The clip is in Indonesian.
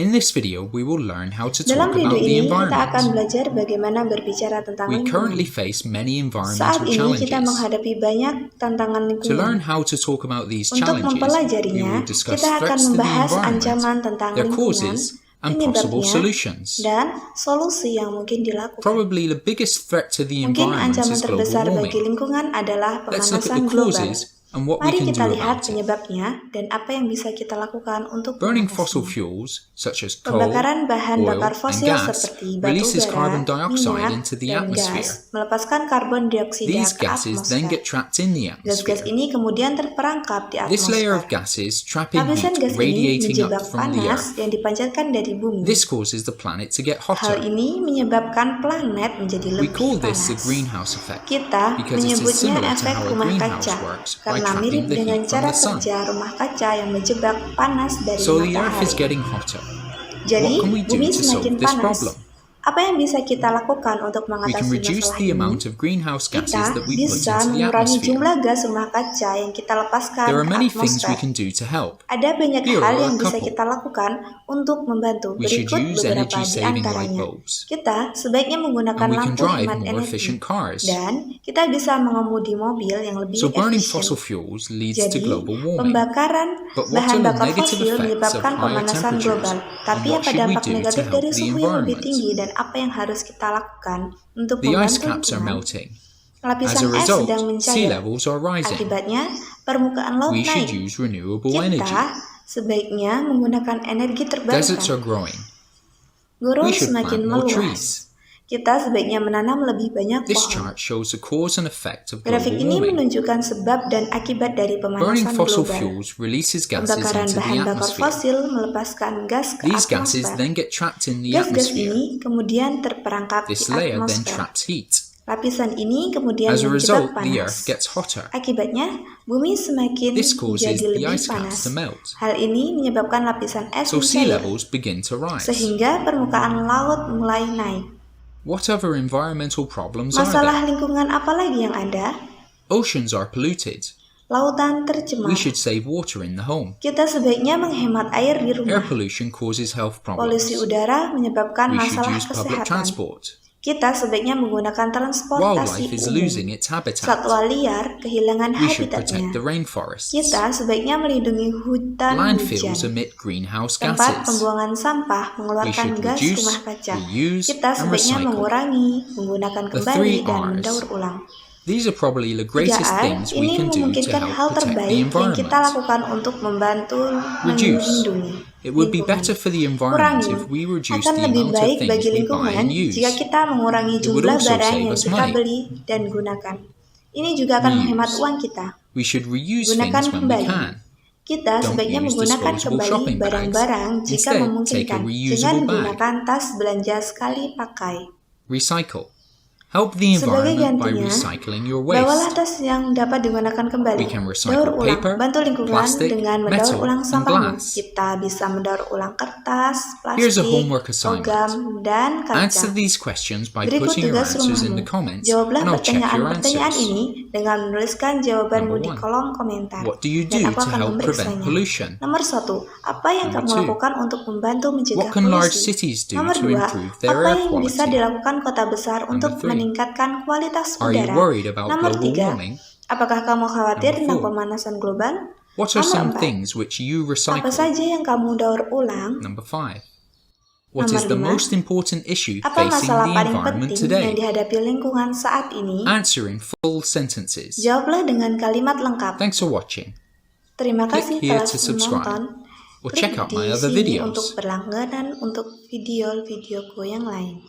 In this video, we will learn how to Dalam talk video about the ini, kita akan environment. belajar bagaimana berbicara tentang We currently lingkungan. face many Saat environmental ini kita challenges. menghadapi banyak tantangan To learn lingkungan. how to talk about these Untuk challenges, we mempelajarinya, will discuss kita akan threats to the membahas environment, ancaman tentang their lingkungan, causes, and possible penyebabnya, solutions. dan solusi yang mungkin dilakukan. Probably the biggest threat to the Mungkin environment ancaman is global terbesar bagi warming. lingkungan adalah Let's look at pemanasan the global. causes and what we Mari can kita do lihat about it. penyebabnya dan apa yang bisa kita lakukan untuk Burning fossil mengatasinya. fuels, such as coal, Pembakaran bahan oil, bakar and fosil gas, seperti batu releases bara, carbon dioxide minyak, into the dan atmosphere. gas melepaskan karbon dioksida These ke gases then atmosfer. get trapped in the Gas-gas atmosphere. ini kemudian terperangkap di This layer of atmosfer. gases trap in Lapisan heat gas ini radiating menjebak up from the panas Earth. yang dipancarkan dari bumi. This causes the planet to get Hal hotter. ini menyebabkan planet menjadi We lebih call this the panas. greenhouse effect Kita because it is menyebutnya similar to efek how a rumah greenhouse kaca works by karena mirip trapping the dengan heat from cara the sun. kerja rumah kaca yang menjebak panas dari So the Earth is matahari. getting hotter. Jadi, What can we do bumi to semakin solve this panas. problem? Apa yang bisa kita lakukan untuk We can mengatasi reduce masalah the ini? amount of greenhouse gases Kita that we put bisa into the mengurangi atmosphere. jumlah gas rumah kaca yang kita lepaskan There are ke many things we atmosfer. can do to help. Ada banyak Here hal are yang a bisa couple. kita lakukan untuk membantu. We should Berikut use beberapa di energy-saving light antaranya. bulbs. Kita sebaiknya menggunakan And we can lampu drive hemat more energi. efficient cars. Dan kita bisa mengemudi mobil yang lebih So burning efisien. fossil fuels leads to Jadi, global warming. pembakaran But what bahan are the bakar negative fosil effects menyebabkan of higher pemanasan temperatures? global. Tapi And what apa should we dampak do negatif to dari help the suhu yang lebih environment? tinggi dan apa yang harus kita lakukan untuk The ice membantu caps are lingkungan? melting. As Lapisan a es result, sedang sea mencair. levels are rising. Akibatnya, permukaan laut We should naik. use renewable energy. Kita sebaiknya menggunakan energi Deserts are terbarukan. growing. Gurun We should semakin plant more meluas. trees. Kita sebaiknya menanam lebih banyak This pohon. chart shows the cause and effect of Grafik global ini warming. menunjukkan sebab dan akibat dari Burning pemanasan fossil global. fuels releases gases Pembakaran into the bahan bakar atmosphere. fosil melepaskan gas ke These gases atmosfer. then get trapped in the Gas-gas atmosphere. ini kemudian terperangkap di This layer then atmosfer. traps heat. Lapisan ini kemudian As a menjebak result, the Earth panas. gets hotter. Akibatnya, bumi semakin This causes jadi the lebih ice panas. caps to melt. Hal ini menyebabkan lapisan es So sea mencair, levels begin to rise. sehingga permukaan laut mulai naik. What other environmental problems are Masalah there? lingkungan apa lagi yang ada? Oceans are polluted. Lautan We tercemar. should save water in the home. Kita sebaiknya menghemat air di Air rumah. pollution causes health problems. Polusi udara menyebabkan We should masalah use public kesehatan. transport. Kita sebaiknya menggunakan transportasi Wildlife is umum. losing its habitat. Satwa liar kehilangan We should protect habitatnya. the rainforests. Kita sebaiknya melindungi hutan Landfills hujan. emit greenhouse Tempat gases. pembuangan sampah We mengeluarkan should gas reduce, rumah kaca. reuse, Kita and sebaiknya recycle. mengurangi, menggunakan The kembali, three dan Rs. mendaur ulang. These are probably the greatest 3R things we ini can do to memungkinkan hal help protect the terbaik yang kita environment. lakukan untuk membantu Reduce. melindungi It would be lingkungan. better for the environment Kurangi if we reduce akan the lebih amount of baik things bagi we buy lingkungan and use. jika kita mengurangi It would jumlah also barang save yang us kita money. beli dan gunakan. Ini juga akan menghemat Reuse. uang kita. We should reuse Gunakan things when we kembali. can. Kita Don't sebaiknya use menggunakan disposable kembali shopping bags. barang-barang jika Instead, take a memungkinkan dengan reusable bag. menggunakan tas belanja sekali pakai. Recycle. Help the Sebagai environment by gantinya, recycling your bawalah waste. tas yang dapat digunakan kembali. We can recycle Daur ulang, paper, bantu lingkungan plastic, dengan mendaur metal, ulang and sampahmu. glass. Kita bisa mendaur ulang kertas, Here's a plastik, homework assignment. logam, dan Answer kaca. these questions by Berikut putting your tugas answers in rumahmu. the comments, Jawablah and I'll check your pertanyaan-pertanyaan answers. ini dengan menuliskan jawabanmu Number di one. kolom komentar. What do you Dan do aku to akan help prevent memeriksanya. pollution? Nomor 1. Apa yang Number kamu two. lakukan untuk membantu mencegah What can large polusi? cities do Nomor to 2. improve their Apa air yang bisa quality? dilakukan kota besar untuk three. meningkatkan kualitas Are you udara? worried about Nomor global 3. warming? Apakah kamu khawatir Number tentang four. pemanasan global? What are Nomor some 4. things which you Apa recycle? saja yang kamu daur ulang? Number 5. What Nomor is the 5. most important issue Apa facing masalah the paling environment penting yang today? dihadapi lingkungan saat ini? Answer in full sentences. Jawablah dengan kalimat lengkap. Thanks for watching. Terima Click kasih here telah to subscribe. menonton. Or Klik check out di my other sini videos. untuk berlangganan untuk video-videoku yang lain.